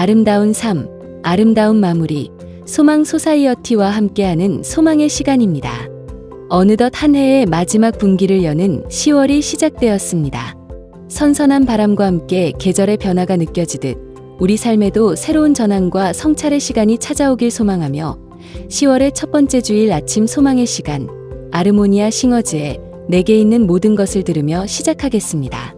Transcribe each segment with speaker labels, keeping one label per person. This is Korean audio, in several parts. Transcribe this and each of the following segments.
Speaker 1: 아름다운 삶, 아름다운 마무리, 소망 소사이어티와 함께하는 소망의 시간입니다. 어느덧 한 해의 마지막 분기를 여는 10월이 시작되었습니다. 선선한 바람과 함께 계절의 변화가 느껴지듯 우리 삶에도 새로운 전환과 성찰의 시간이 찾아오길 소망하며 10월의 첫 번째 주일 아침 소망의 시간, 아르모니아 싱어즈의 내게 있는 모든 것을 들으며 시작하겠습니다.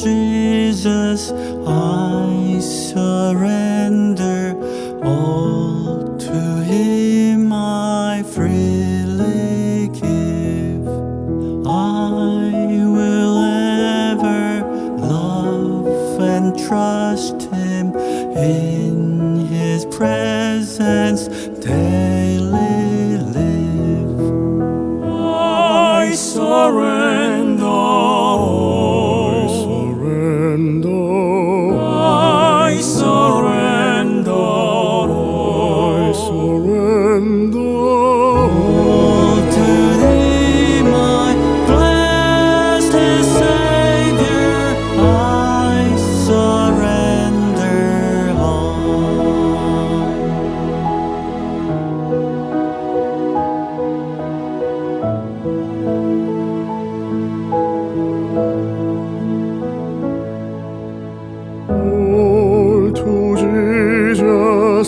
Speaker 2: Jesus, I surrender all to Him. I freely give. I will ever love and trust Him in His presence daily live. I surrender.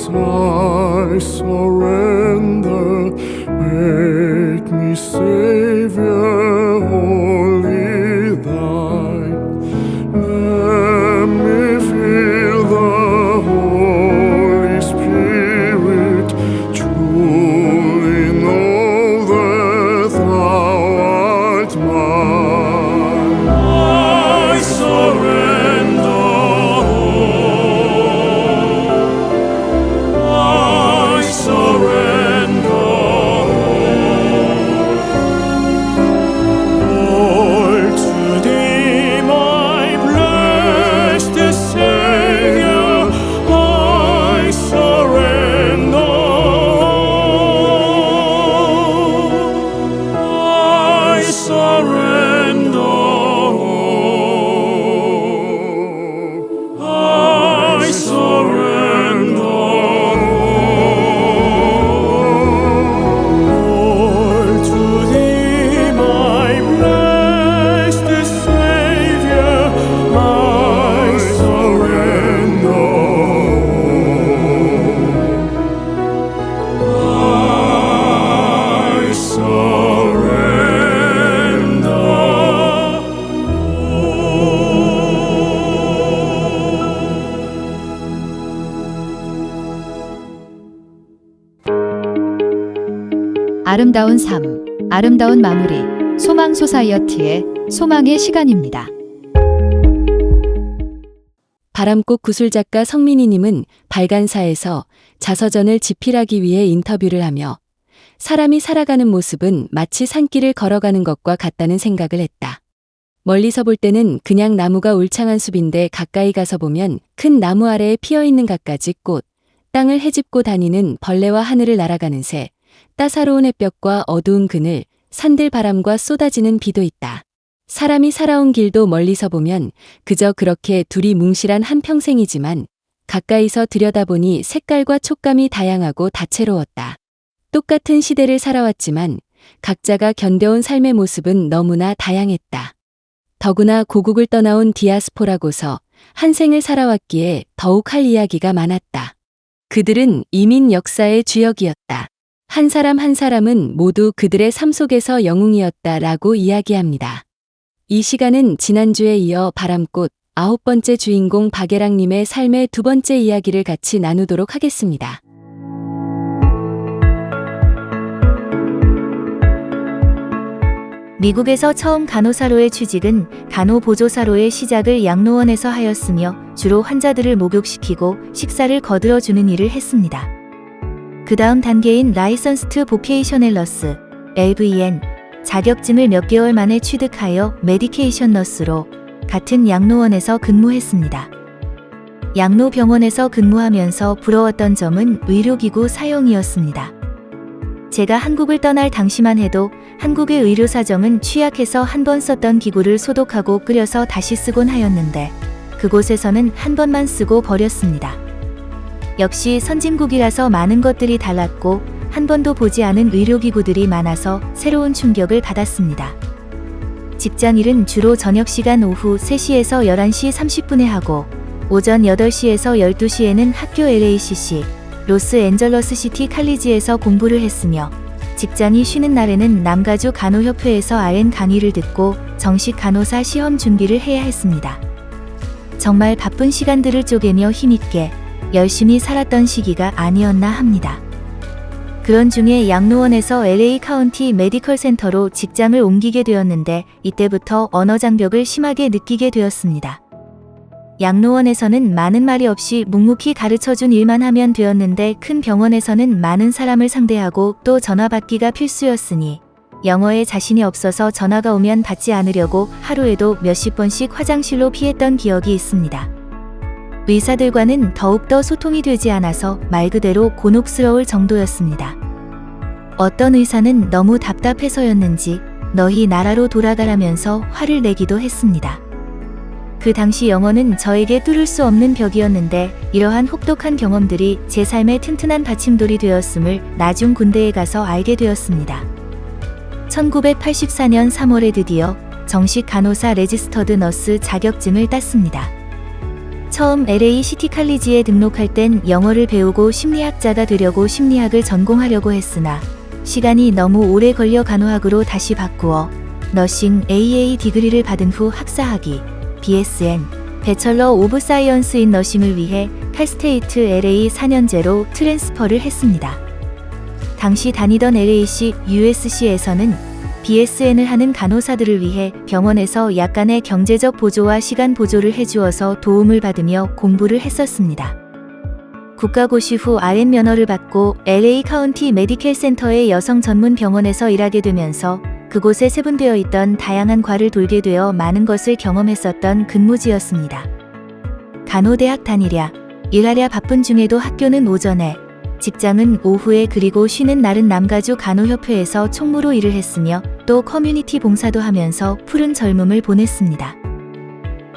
Speaker 3: I surrender, make me Savior, wholly thine. Let me feel the Holy Spirit, truly know that thou art mine. I surrender.
Speaker 4: 아름다운 삶, 아름다운 마무리, 소망 소사이어티의 소망의 시간입니다.
Speaker 1: 바람꽃 구슬작가 성민희님은 발간사에서 자서전을 집필하기 위해 인터뷰를 하며 사람이 살아가는 모습은 마치 산길을 걸어가는 것과 같다는 생각을 했다. 멀리서 볼 때는 그냥 나무가 울창한 숲인데 가까이 가서 보면 큰 나무 아래에 피어있는 갖가지 꽃, 땅을 헤집고 다니는 벌레와 하늘을 날아가는 새, 따사로운 햇볕과 어두운 그늘, 산들 바람과 쏟아지는 비도 있다. 사람이 살아온 길도 멀리서 보면 그저 그렇게 둘이 뭉실한 한평생이지만 가까이서 들여다보니 색깔과 촉감이 다양하고 다채로웠다. 똑같은 시대를 살아왔지만 각자가 견뎌온 삶의 모습은 너무나 다양했다. 더구나 고국을 떠나온 디아스포라고서 한 생을 살아왔기에 더욱 할 이야기가 많았다. 그들은 이민 역사의 주역이었다. 한 사람 한 사람은 모두 그들의 삶 속에서 영웅이었다라고 이야기합니다. 이 시간은 지난주에 이어 바람꽃 9번째 주인공 박예랑님의 삶의 두 번째 이야기를 같이 나누도록 하겠습니다.
Speaker 5: 미국에서 처음 간호사로의 취직은 간호보조사로의 시작을 양로원에서 하였으며 주로 환자들을 목욕시키고 식사를 거들어주는 일을 했습니다. 그 다음 단계인 라이선스트 보케이셔널 너스, LVN, 자격증을 몇 개월 만에 취득하여 메디케이션 너스로 같은 양로원에서 근무했습니다. 양로병원에서 근무하면서 부러웠던 점은 의료기구 사용이었습니다. 제가 한국을 떠날 당시만 해도 한국의 의료 사정은 취약해서 한 번 썼던 기구를 소독하고 끓여서 다시 쓰곤 하였는데 그곳에서는 한 번만 쓰고 버렸습니다. 역시 선진국이라서 많은 것들이 달랐고 한 번도 보지 않은 의료기구들이 많아서 새로운 충격을 받았습니다. 직장일은 주로 저녁시간 오후 3시에서 11시 30분에 하고 오전 8시에서 12시에는 학교 LACC, 로스앤젤러스 시티 칼리지에서 공부를 했으며 직장이 쉬는 날에는 남가주 간호협회에서 RN 강의를 듣고 정식 간호사 시험 준비를 해야 했습니다. 정말 바쁜 시간들을 쪼개며 힘있게 열심히 살았던 시기가 아니었나 합니다. 그런 중에 양로원에서 LA 카운티 메디컬 센터로 직장을 옮기게 되었는데 이때부터 언어 장벽을 심하게 느끼게 되었습니다. 양로원에서는 많은 말이 없이 묵묵히 가르쳐준 일만 하면 되었는데 큰 병원에서는 많은 사람을 상대하고 또 전화 받기가 필수였으니 영어에 자신이 없어서 전화가 오면 받지 않으려고 하루에도 몇십 번씩 화장실로 피했던 기억이 있습니다. 의사들과는 더욱더 소통이 되지 않아서 말 그대로 곤혹스러울 정도였습니다. 어떤 의사는 너무 답답해서였는지 너희 나라로 돌아가라면서 화를 내기도 했습니다. 그 당시 영어는 저에게 뚫을 수 없는 벽이었는데 이러한 혹독한 경험들이 제 삶의 튼튼한 받침돌이 되었음을 나중 군대에 가서 알게 되었습니다. 1984년 3월에 드디어 정식 간호사 레지스터드 너스 자격증을 땄습니다. 처음 LA 시티 칼리지에 등록할 땐 영어를 배우고 심리학자가 되려고 심리학을 전공하려고 했으나 시간이 너무 오래 걸려 간호학으로 다시 바꾸어 너싱 AA 디그리를 받은 후 학사학위 BSN 배철러 오브 사이언스 인 너싱을 위해 칼스테이트 LA 4년제로 트랜스퍼를 했습니다. 당시 다니던 LAC USC에서는 BSN을 하는 간호사들을 위해 병원에서 약간의 경제적 보조와 시간 보조를 해주어서 도움을 받으며 공부를 했었습니다. 국가고시 후 RN 면허를 받고 LA 카운티 메디컬 센터의 여성 전문 병원에서 일하게 되면서 그곳에 세분되어 있던 다양한 과를 돌게 되어 많은 것을 경험했었던 근무지였습니다. 간호대학 다니랴, 일하랴 바쁜 중에도 학교는 오전에, 직장은 오후에 그리고 쉬는 날은 남가주 간호협회에서 총무로 일을 했으며 또 커뮤니티 봉사도 하면서 푸른 젊음을 보냈습니다.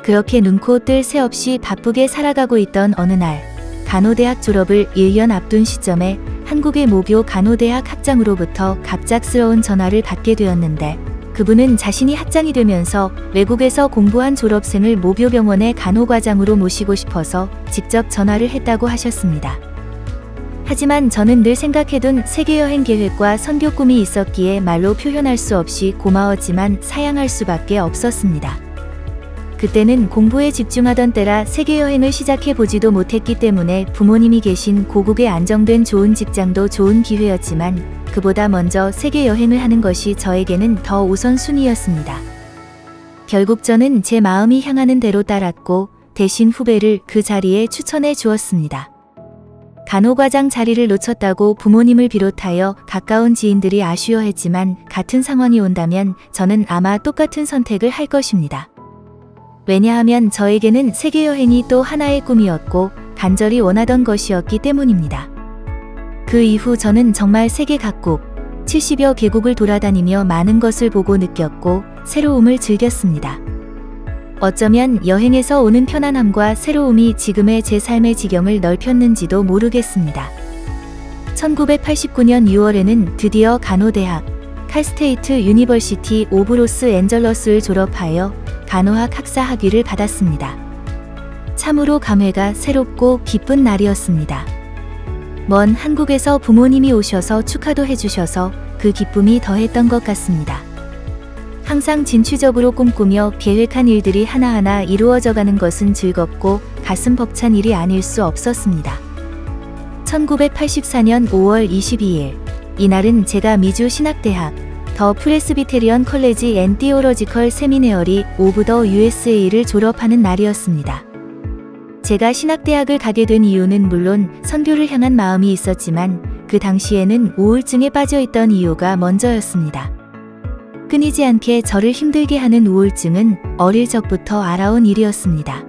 Speaker 5: 그렇게 눈코 뜰 새 없이 바쁘게 살아가고 있던 어느 날 간호대학 졸업을 1년 앞둔 시점에 한국의 모교 간호대학 학장으로부터 갑작스러운 전화를 받게 되었는데 그분은 자신이 학장이 되면서 외국에서 공부한 졸업생을 모교병원의 간호과장으로 모시고 싶어서 직접 전화를 했다고 하셨습니다. 하지만 저는 늘 생각해둔 세계여행 계획과 선교 꿈이 있었기에 말로 표현할 수 없이 고마웠지만 사양할 수밖에 없었습니다. 그때는 공부에 집중하던 때라 세계여행을 시작해보지도 못했기 때문에 부모님이 계신 고국에 안정된 좋은 직장도 좋은 기회였지만 그보다 먼저 세계여행을 하는 것이 저에게는 더 우선순위였습니다. 결국 저는 제 마음이 향하는 대로 따랐고 대신 후배를 그 자리에 추천해 주었습니다. 간호과장 자리를 놓쳤다고 부모님을 비롯하여 가까운 지인들이 아쉬워했지만 같은 상황이 온다면 저는 아마 똑같은 선택을 할 것입니다. 왜냐하면 저에게는 세계여행이 또 하나의 꿈이었고 간절히 원하던 것이었기 때문입니다. 그 이후 저는 정말 세계 각국 70여 개국을 돌아다니며 많은 것을 보고 느꼈고 새로움을 즐겼습니다. 어쩌면 여행에서 오는 편안함과 새로움이 지금의 제 삶의 지경을 넓혔는지도 모르겠습니다. 1989년 6월에는 드디어 간호대학 칼스테이트 유니버시티 오브 로스앤젤러스를 졸업하여 간호학 학사 학위를 받았습니다. 참으로 감회가 새롭고 기쁜 날이었습니다. 먼 한국에서 부모님이 오셔서 축하도 해주셔서 그 기쁨이 더했던 것 같습니다. 항상 진취적으로 꿈꾸며 계획한 일들이 하나하나 이루어져가는 것은 즐겁고 가슴 벅찬 일이 아닐 수 없었습니다. 1984년 5월 22일, 이날은 제가 미주 신학대학 더 프레스비테리언 컬레지 앤 티오로지컬 세미네어리 오브 더 USA를 졸업하는 날이었습니다. 제가 신학대학을 가게 된 이유는 물론 선교를 향한 마음이 있었지만 그 당시에는 우울증에 빠져있던 이유가 먼저였습니다. 끊이지 않게 저를 힘들게 하는 우울증은 어릴 적부터 알아온 일이었습니다.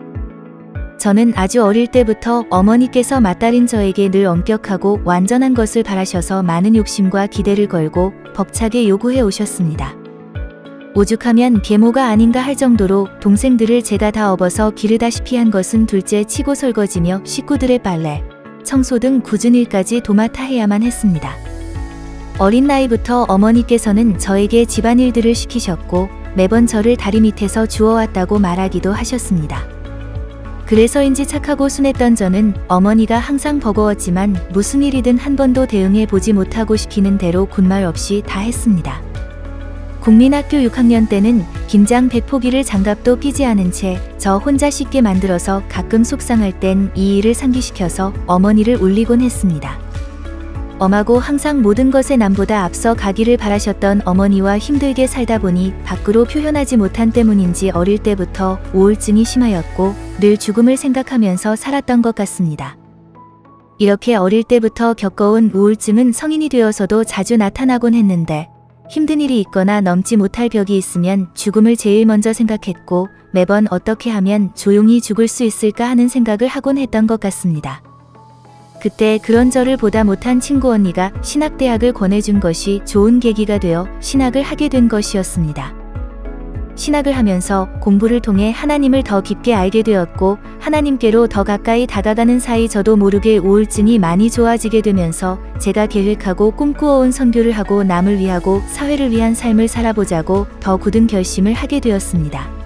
Speaker 5: 저는 아주 어릴 때부터 어머니께서 맏딸인 저에게 늘 엄격하고 완전한 것을 바라셔서 많은 욕심과 기대를 걸고 벅차게 요구해 오셨습니다. 오죽하면 계모가 아닌가 할 정도로 동생들을 제가 다 업어서 기르다시피 한 것은 둘째 치고 설거지며 식구들의 빨래, 청소 등 굳은 일까지 도맡아 해야만 했습니다. 어린 나이부터 어머니께서는 저에게 집안일들을 시키셨고 매번 저를 다리 밑에서 주워왔다고 말하기도 하셨습니다. 그래서인지 착하고 순했던 저는 어머니가 항상 버거웠지만 무슨 일이든 한 번도 대응해 보지 못하고 시키는 대로 군말 없이 다 했습니다. 국민학교 6학년 때는 김장 100포기를 장갑도 끼지 않은 채 저 혼자 씻게 만들어서 가끔 속상할 땐 이 일을 상기시켜서 어머니를 울리곤 했습니다. 엄하고 항상 모든 것에 남보다 앞서 가기를 바라셨던 어머니와 힘들게 살다 보니 밖으로 표현하지 못한 때문인지 어릴 때부터 우울증이 심하였고 늘 죽음을 생각하면서 살았던 것 같습니다. 이렇게 어릴 때부터 겪어온 우울증은 성인이 되어서도 자주 나타나곤 했는데 힘든 일이 있거나 넘지 못할 벽이 있으면 죽음을 제일 먼저 생각했고 매번 어떻게 하면 조용히 죽을 수 있을까 하는 생각을 하곤 했던 것 같습니다. 그때 그런 저를 보다 못한 친구 언니가 신학대학을 권해준 것이 좋은 계기가 되어 신학을 하게 된 것이었습니다. 신학을 하면서 공부를 통해 하나님을 더 깊게 알게 되었고 하나님께로 더 가까이 다가가는 사이 저도 모르게 우울증이 많이 좋아지게 되면서 제가 계획하고 꿈꾸어온 선교를 하고 남을 위하고 사회를 위한 삶을 살아보자고 더 굳은 결심을 하게 되었습니다.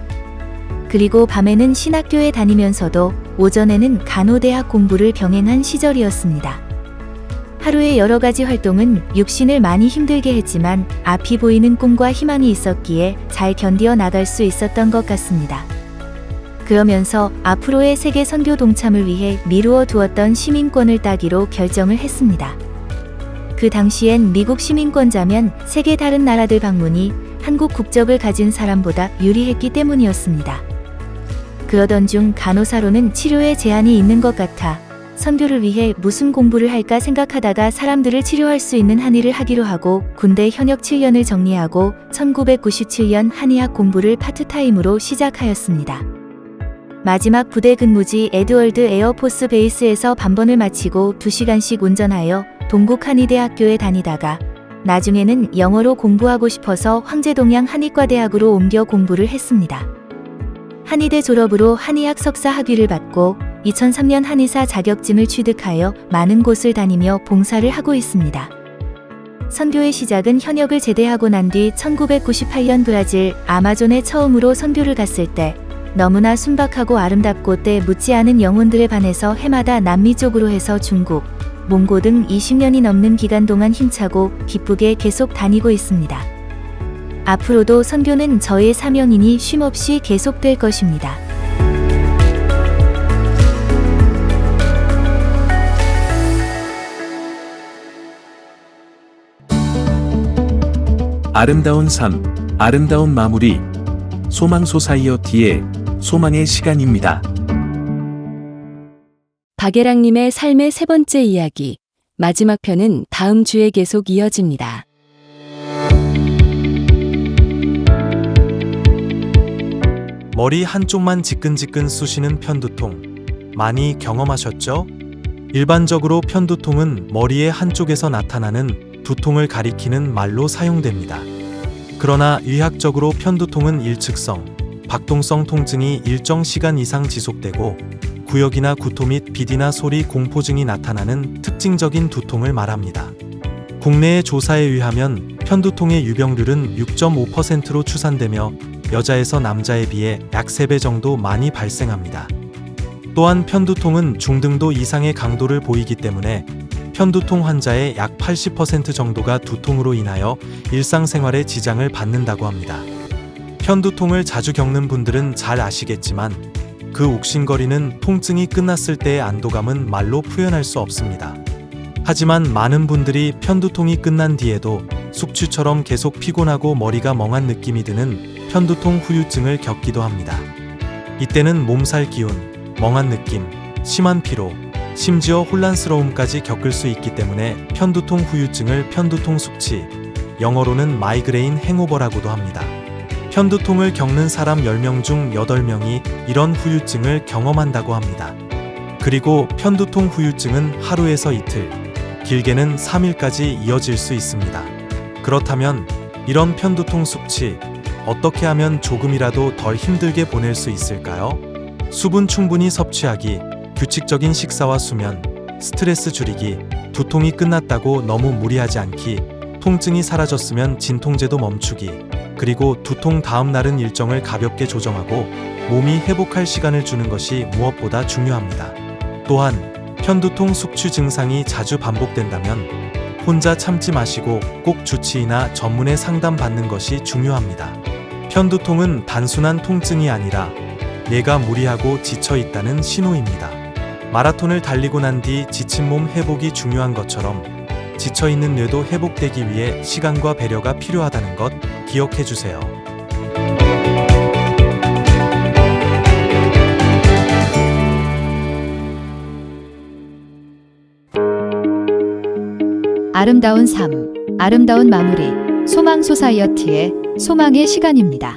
Speaker 5: 그리고 밤에는 신학교에 다니면서도 오전에는 간호대학 공부를 병행한 시절이었습니다. 하루의 여러 가지 활동은 육신을 많이 힘들게 했지만 앞이 보이는 꿈과 희망이 있었기에 잘 견디어 나갈 수 있었던 것 같습니다. 그러면서 앞으로의 세계 선교 동참을 위해 미루어 두었던 시민권을 따기로 결정을 했습니다. 그 당시엔 미국 시민권자면 세계 다른 나라들 방문이 한국 국적을 가진 사람보다 유리했기 때문이었습니다. 그러던 중 간호사로는 치료에 제한이 있는 것 같아 선교를 위해 무슨 공부를 할까 생각하다가 사람들을 치료할 수 있는 한의를 하기로 하고 군대 현역 7년을 정리하고 1997년 한의학 공부를 파트타임으로 시작하였습니다. 마지막 부대 근무지 에드월드 에어포스 베이스에서 반번을 마치고 2시간씩 운전하여 동국 한의대학교에 다니다가 나중에는 영어로 공부하고 싶어서 황제동양 한의과대학으로 옮겨 공부를 했습니다. 한의대 졸업으로 한의학 석사 학위를 받고 2003년 한의사 자격증을 취득하여 많은 곳을 다니며 봉사를 하고 있습니다. 선교의 시작은 현역을 제대하고 난 뒤 1998년 브라질 아마존에 처음으로 선교를 갔을 때 너무나 순박하고 아름답고 때 묻지 않은 영혼들에 반해서 해마다 남미 쪽으로 해서 중국, 몽고 등 20년이 넘는 기간 동안 힘차고 기쁘게 계속 다니고 있습니다. 앞으로도 선교는 저의 사명이니 쉼없이 계속될 것입니다.
Speaker 6: 아름다운 삶, 아름다운 마무리. 소망 소사이어티의 소망의 시간입니다.
Speaker 1: 박예랑님의 삶의 세 번째 이야기. 마지막 편은 다음 주에 계속 이어집니다.
Speaker 7: 머리 한쪽만 지끈지끈 쑤시는 편두통 많이 경험하셨죠? 일반적으로 편두통은 머리의 한쪽에서 나타나는 두통을 가리키는 말로 사용됩니다. 그러나 의학적으로 편두통은 일측성, 박동성 통증이 일정 시간 이상 지속되고 구역이나 구토 및 비디나 소리 공포증이 나타나는 특징적인 두통을 말합니다. 국내의 조사에 의하면 편두통의 유병률은 6.5%로 추산되며 여자에서 남자에 비해 약 3배 정도 많이 발생합니다. 또한 편두통은 중등도 이상의 강도를 보이기 때문에 편두통 환자의 약 80% 정도가 두통으로 인하여 일상생활에 지장을 받는다고 합니다. 편두통을 자주 겪는 분들은 잘 아시겠지만 그 욱신거리는 통증이 끝났을 때의 안도감은 말로 표현할 수 없습니다. 하지만 많은 분들이 편두통이 끝난 뒤에도 숙취처럼 계속 피곤하고 머리가 멍한 느낌이 드는 편두통 후유증을 겪기도 합니다. 이때는 몸살 기운, 멍한 느낌, 심한 피로, 심지어 혼란스러움까지 겪을 수 있기 때문에 편두통 후유증을 편두통 숙취, 영어로는 마이그레인 행오버라고도 합니다. 편두통을 겪는 사람 10명 중 8명이 이런 후유증을 경험한다고 합니다. 그리고 편두통 후유증은 하루에서 이틀, 길게는 3일까지 이어질 수 있습니다. 그렇다면 이런 편두통 숙취, 어떻게 하면 조금이라도 덜 힘들게 보낼 수 있을까요? 수분 충분히 섭취하기, 규칙적인 식사와 수면, 스트레스 줄이기, 두통이 끝났다고 너무 무리하지 않기, 통증이 사라졌으면 진통제도 멈추기, 그리고 두통 다음 날은 일정을 가볍게 조정하고 몸이 회복할 시간을 주는 것이 무엇보다 중요합니다. 또한 편두통 숙취 증상이 자주 반복된다면 혼자 참지 마시고 꼭 주치의나 전문의 상담 받는 것이 중요합니다. 편두통은 단순한 통증이 아니라 뇌가 무리하고 지쳐 있다는 신호입니다. 마라톤을 달리고 난 뒤 지친 몸 회복이 중요한 것처럼 지쳐 있는 뇌도 회복되기 위해 시간과 배려가 필요하다는 것 기억해 주세요.
Speaker 4: 아름다운 삶, 아름다운 마무리, 소망 소사이어티의 소망의 시간입니다.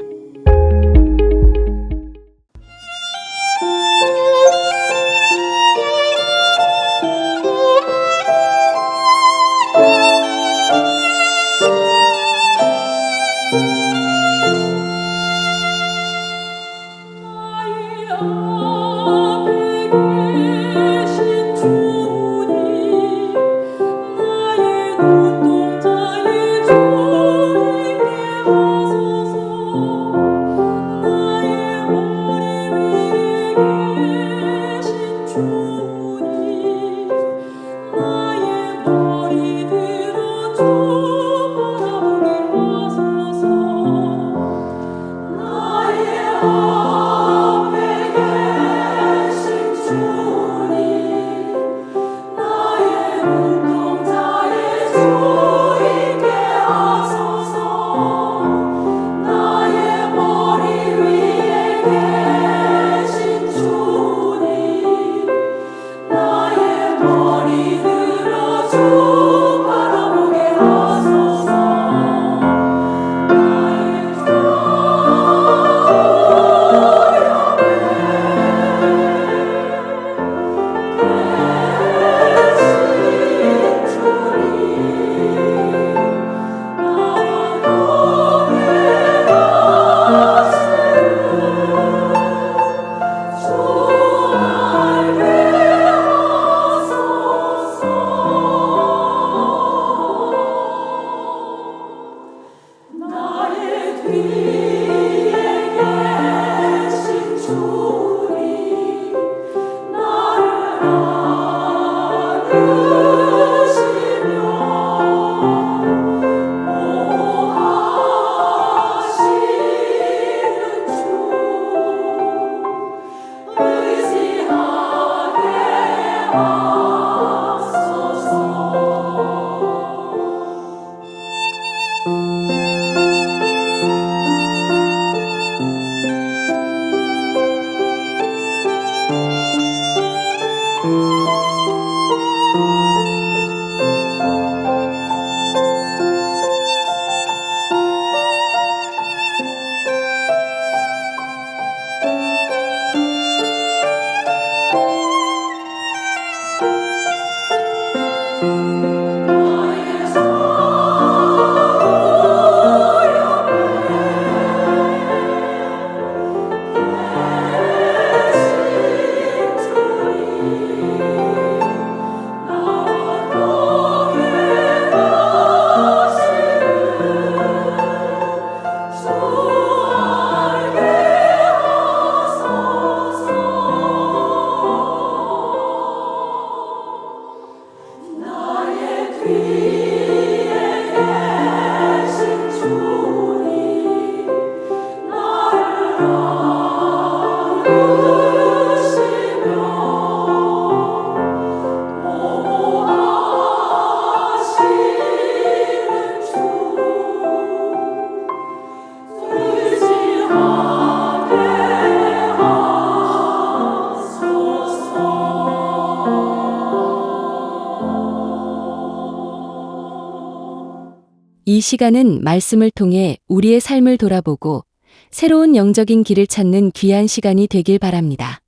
Speaker 1: 이 시간은 말씀을 통해 우리의 삶을 돌아보고 새로운 영적인 길을 찾는 귀한 시간이 되길 바랍니다.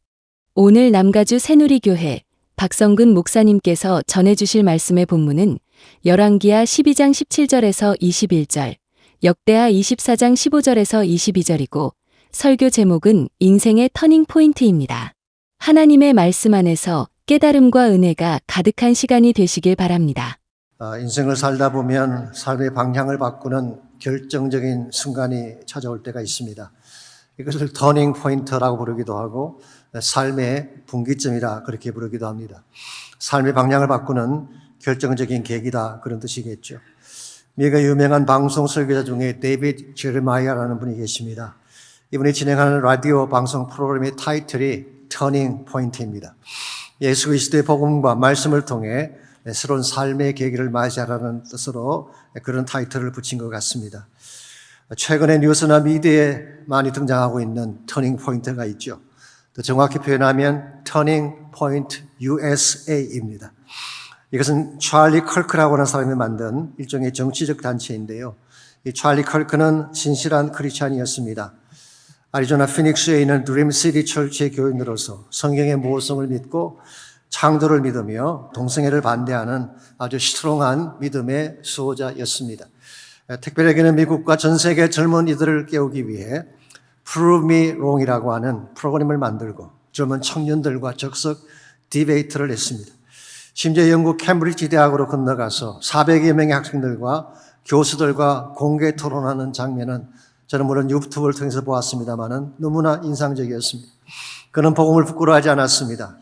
Speaker 1: 오늘 남가주 새누리교회 박성근 목사님께서 전해주실 말씀의 본문은 열왕기하 12장 17절에서 21절, 역대하 24장 15절에서 22절이고 설교 제목은 인생의 터닝 포인트입니다. 하나님의 말씀 안에서 깨달음과 은혜가 가득한 시간이 되시길 바랍니다.
Speaker 8: 인생을 살다 보면 삶의 방향을 바꾸는 결정적인 순간이 찾아올 때가 있습니다. 이것을 터닝 포인트라고 부르기도 하고 삶의 분기점이라 그렇게 부르기도 합니다. 삶의 방향을 바꾸는 결정적인 계기다 그런 뜻이겠죠. 미국의 유명한 방송 설교자 중에 데이비드 제르마이아라는 분이 계십니다. 이분이 진행하는 라디오 방송 프로그램의 타이틀이 터닝 포인트입니다. 예수 그리스도의 복음과 말씀을 통해 새로운 삶의 계기를 맞이하라는 뜻으로 그런 타이틀을 붙인 것 같습니다. 최근에 뉴스나 미디어에 많이 등장하고 있는 터닝 포인트가 있죠. 더 정확히 표현하면 터닝 포인트 USA입니다. 이것은 찰리 컬크라고 하는 사람이 만든 일종의 정치적 단체인데요. 이 찰리 컬크는 신실한 크리스찬이었습니다. 애리조나 피닉스에 있는 드림시티 철치의 교인으로서 성경의 모성을 믿고 창조를 믿으며 동성애를 반대하는 아주 스트롱한 믿음의 수호자였습니다. 특별하게는 미국과 전 세계 젊은이들을 깨우기 위해 Prove Me Wrong이라고 하는 프로그램을 만들고 젊은 청년들과 적극 디베이트를 했습니다. 심지어 영국 캠브리지 대학으로 건너가서 400여 명의 학생들과 교수들과 공개 토론하는 장면은 저는 물론 유튜브를 통해서 보았습니다마는 너무나 인상적이었습니다. 그는 복음을 부끄러워하지 않았습니다.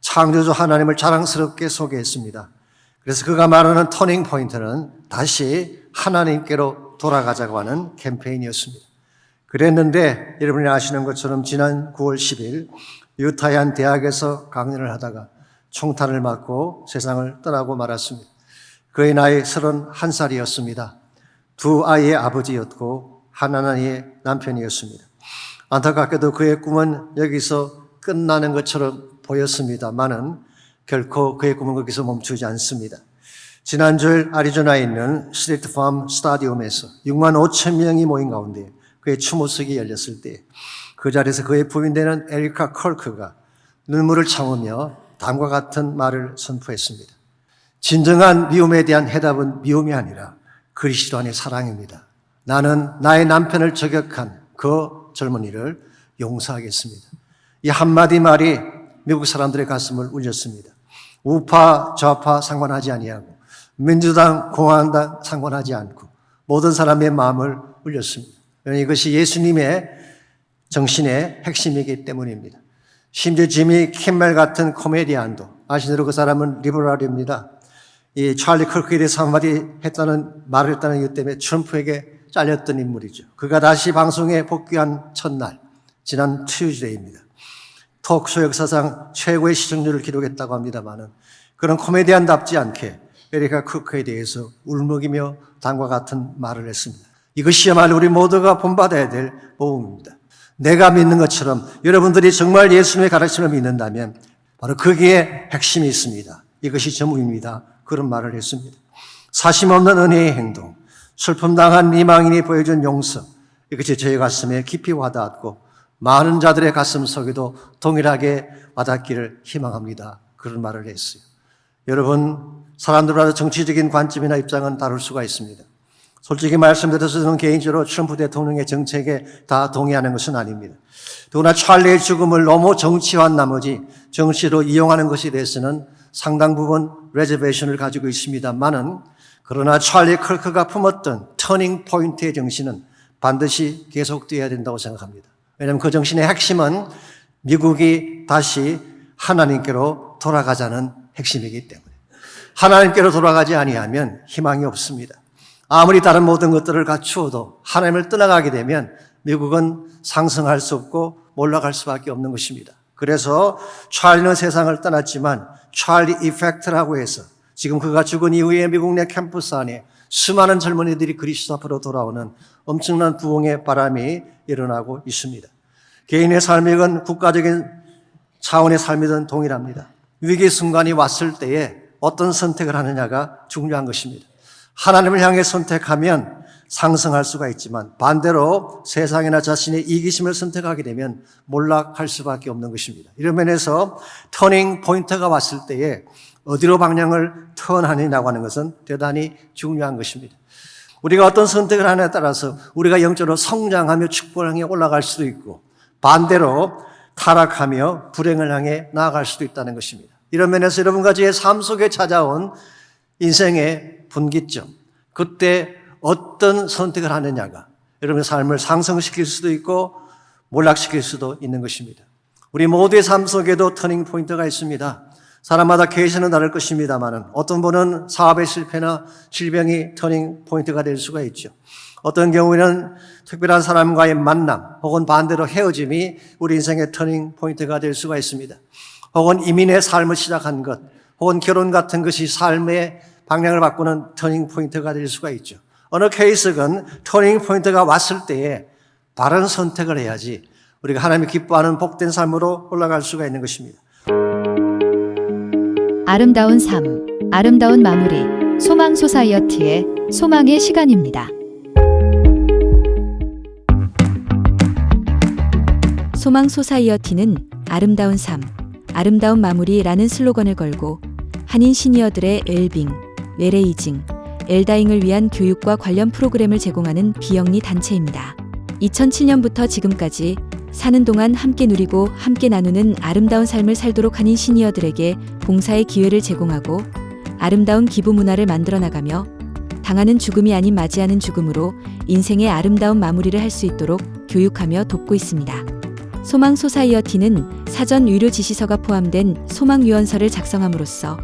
Speaker 8: 창조주 하나님을 자랑스럽게 소개했습니다. 그래서 그가 말하는 터닝 포인트는 다시 하나님께로 돌아가자고 하는 캠페인이었습니다. 그랬는데 여러분이 아시는 것처럼 지난 9월 10일 유타의 한 대학에서 강연을 하다가 총탄을 맞고 세상을 떠나고 말았습니다. 그의 나이 31살이었습니다. 두 아이의 아버지였고 한 아이의 남편이었습니다. 안타깝게도 그의 꿈은 여기서 끝나는 것처럼 보였습니다만은 결코 그의 꿈은 거기서 멈추지 않습니다. 지난주일 애리조나에 있는 스테이트 팜 스타디움에서 6만 5천 명이 모인 가운데 그의 추모식이 열렸을 때 그 자리에서 그의 부인되는 에리카 컬크가 눈물을 참으며 다음과 같은 말을 선포했습니다. 진정한 미움에 대한 해답은 미움이 아니라 그리스도 안의 사랑입니다. 나는 나의 남편을 저격한 그 젊은이를 용서하겠습니다. 이 한마디 말이 미국 사람들의 가슴을 울렸습니다. 우파 좌파 상관하지 아니하고 민주당 공화당 상관하지 않고 모든 사람의 마음을 울렸습니다. 이것이 예수님의 정신의 핵심이기 때문입니다. 심지어 지미 킴멜 같은 코미디언도 아시는 대로 그 사람은 리버럴입니다. 이 찰리 컬크에 대해서 한마디 말을 했다는 이유 때문에 트럼프에게 잘렸던 인물이죠. 그가 다시 방송에 복귀한 첫날 지난 튜즈데이입니다. 톡쇼 역사상 최고의 시청률을 기록했다고 합니다마는 그런 코미디언답지 않게 에리카 컬크에 대해서 울먹이며 다음과 같은 말을 했습니다. 이것이야말로 우리 모두가 본받아야 될 복음입니다. 내가 믿는 것처럼 여러분들이 정말 예수님의 가르침을 믿는다면 바로 거기에 핵심이 있습니다. 이것이 전부입니다. 그런 말을 했습니다. 사심 없는 은혜의 행동, 슬픔당한 미망인이 보여준 용서, 이것이 저의 가슴에 깊이 와닿았고 많은 자들의 가슴 속에도 동일하게 와닿기를 희망합니다. 그런 말을 했어요. 여러분, 사람들마다 정치적인 관점이나 입장은 다를 수가 있습니다. 솔직히 말씀드려서 저는 개인적으로 트럼프 대통령의 정책에 다 동의하는 것은 아닙니다. 더구나 찰리의 죽음을 너무 정치화한 나머지 정치로 이용하는 것에 대해서는 상당 부분 레저베이션을 가지고 있습니다만은 그러나 찰리 컬크가 품었던 터닝 포인트의 정신은 반드시 계속되어야 된다고 생각합니다. 왜냐하면 그 정신의 핵심은 미국이 다시 하나님께로 돌아가자는 핵심이기 때문에 하나님께로 돌아가지 아니하면 희망이 없습니다. 아무리 다른 모든 것들을 갖추어도 하나님을 떠나가게 되면 미국은 상승할 수 없고 올라갈 수밖에 없는 것입니다. 그래서 찰리는 세상을 떠났지만 찰리 이펙트라고 해서 지금 그가 죽은 이후에 미국 내 캠퍼스 안에 수많은 젊은이들이 그리스도 앞으로 돌아오는 엄청난 부흥의 바람이 일어나고 있습니다. 개인의 삶이건 국가적인 차원의 삶이든 동일합니다. 위기 순간이 왔을 때에 어떤 선택을 하느냐가 중요한 것입니다. 하나님을 향해 선택하면 상승할 수가 있지만 반대로 세상이나 자신의 이기심을 선택하게 되면 몰락할 수밖에 없는 것입니다. 이런 면에서 터닝 포인트가 왔을 때에 어디로 방향을 턴하느냐고 하는 것은 대단히 중요한 것입니다. 우리가 어떤 선택을 하느냐에 따라서 우리가 영적으로 성장하며 축복을 향해 올라갈 수도 있고 반대로 타락하며 불행을 향해 나아갈 수도 있다는 것입니다. 이런 면에서 여러분과 저의 삶 속에 찾아온 인생의 분기점, 그때 어떤 선택을 하느냐가 여러분의 삶을 상승시킬 수도 있고 몰락시킬 수도 있는 것입니다. 우리 모두의 삶 속에도 터닝 포인트가 있습니다. 사람마다 케이스는 다를 것입니다만 어떤 분은 사업의 실패나 질병이 터닝 포인트가 될 수가 있죠. 어떤 경우에는 특별한 사람과의 만남 혹은 반대로 헤어짐이 우리 인생의 터닝 포인트가 될 수가 있습니다. 혹은 이민의 삶을 시작한 것 혹은 결혼 같은 것이 삶의 방향을 바꾸는 터닝 포인트가 될 수가 있죠. 어느 케이스건 터닝 포인트가 왔을 때에 바른 선택을 해야지 우리가 하나님이 기뻐하는 복된 삶으로 올라갈 수가 있는 것입니다.
Speaker 4: 아름다운 삶, 아름다운 마무리, 소망 소사이어티의 소망의 시간입니다.
Speaker 1: 소망 소사이어티는 아름다운 삶, 아름다운 마무리라는 슬로건을 걸고 한인 시니어들의 웰빙, 웰에이징, 엘다잉을 위한 교육과 관련 프로그램을 제공하는 비영리 단체입니다. 2007년부터 지금까지 사는 동안 함께 누리고 함께 나누는 아름다운 삶을 살도록 한인 시니어들에게 봉사의 기회를 제공하고 아름다운 기부 문화를 만들어 나가며 당하는 죽음이 아닌 맞이하는 죽음으로 인생의 아름다운 마무리를 할 수 있도록 교육하며 돕고 있습니다. 소망 소사이어티는 사전 유료 지시서가 포함된 소망 유언서를 작성함으로써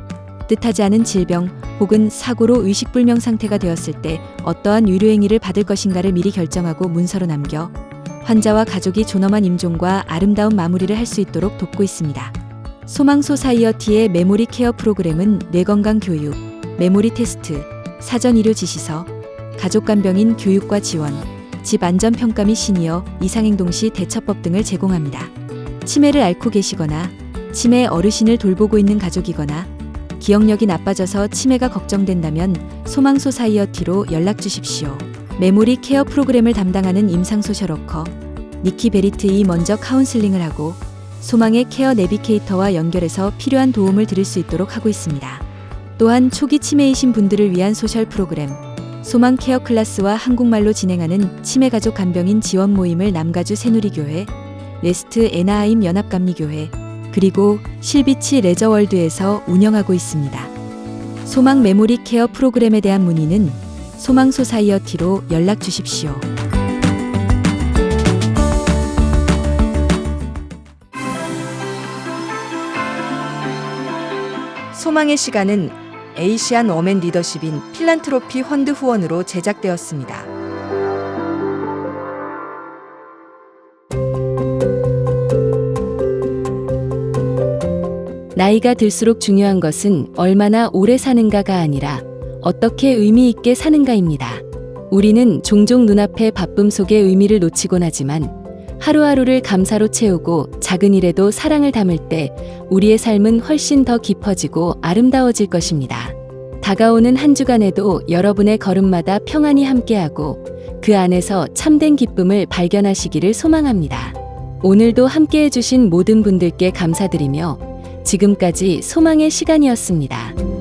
Speaker 1: 뜻하지 않은 질병 혹은 사고로 의식불명 상태가 되었을 때 어떠한 유료 행위를 받을 것인가를 미리 결정하고 문서로 남겨 환자와 가족이 존엄한 임종과 아름다운 마무리를 할 수 있도록 돕고 있습니다. 소망 소사이어티의 메모리 케어 프로그램은 뇌건강 교육, 메모리 테스트, 사전 의료 지시서, 가족 간병인 교육과 지원, 집 안전 평가 및 시니어 이상행동 시 대처법 등을 제공합니다. 치매를 앓고 계시거나 치매 어르신을 돌보고 있는 가족이거나 기억력이 나빠져서 치매가 걱정된다면 소망 소사이어티로 연락 주십시오. 메모리 케어 프로그램을 담당하는 임상 소셜워커 니키 베리트이 먼저 카운슬링을 하고 소망의 케어 내비게이터와 연결해서 필요한 도움을 드릴 수 있도록 하고 있습니다. 또한 초기 치매이신 분들을 위한 소셜 프로그램 소망 케어 클래스와 한국말로 진행하는 치매 가족 간병인 지원 모임을 남가주 새누리교회, 웨스트 애나하임 연합감리교회, 그리고 실비치 레저월드에서 운영하고 있습니다. 소망 메모리 케어 프로그램에 대한 문의는 소망 소사이어티로 연락 주십시오. 소망의 시간은 에이시안 워맨 리더십인 필란트로피 펀드 후원으로 제작되었습니다. 나이가 들수록 중요한 것은 얼마나 오래 사는가가 아니라 어떻게 의미 있게 사는가입니다. 우리는 종종 눈앞의 바쁨 속에 의미를 놓치곤 하지만 하루하루를 감사로 채우고 작은 일에도 사랑을 담을 때 우리의 삶은 훨씬 더 깊어지고 아름다워질 것입니다. 다가오는 한 주간에도 여러분의 걸음마다 평안히 함께하고 그 안에서 참된 기쁨을 발견하시기를 소망합니다. 오늘도 함께해 주신 모든 분들께 감사드리며 지금까지 소망의 시간이었습니다.